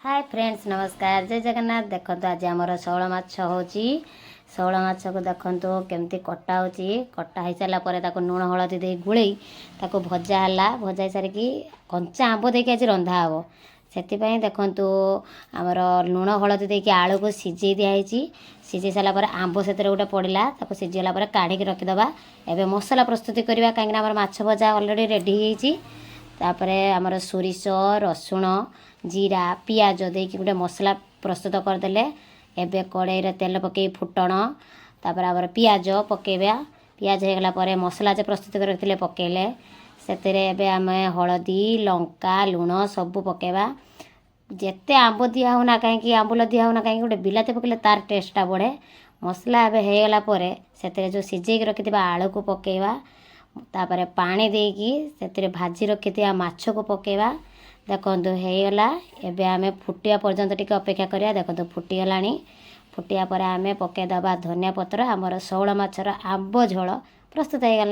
Hi friends नमस्कार जय जगन्नाथ। देखो आज आमर शौल माछ हो शौल माछ को देखो केमती कटा हो कटा हो सारापर लुण हलदी दे गोल भजा है भजा हो सारिकी कंचा आंब देके आज रंधा हे से देखु आमर लुण हलदी देके आलू को सीझे दिखाई सीझे सारापर आंब से गोटे पड़ा सीझीगला काढ़ी रखीदे। एवं मसला प्रस्तुति करवा कहीं माछ भजा अलरेडी रेडी तापर आमर सोरिष रसुण जीरा पियाज देकी गोटे मसला प्रस्तुत करदे। एबे कड़ाई रे तेल पकई फुटण तापर आमर पियाज पकेबा पियाज हो गला मसला जो प्रस्तुत कर रखिले पकेले से आम हलदी लंका लुण सब पकेबा। जेते आंब दिया होना कहीं आंबुल दिया होना कहीं गोटे बिलाती पकेले तार टेस्टा बढ़े। मसला एबे हो गला से जो सिझे रखि आलू को पकेबा तापर पानी देकी से भाजी रखि माछ को पकेबा। देखो होगला एबे आमे फुटिया पर्यंत टिके अपेक्षा करिया। देखो फुटीगलानी फुटिया पर आमे पकेदबा धनिया पत्र आमर शौल माछर आंब झोल प्रस्तुत हो गला।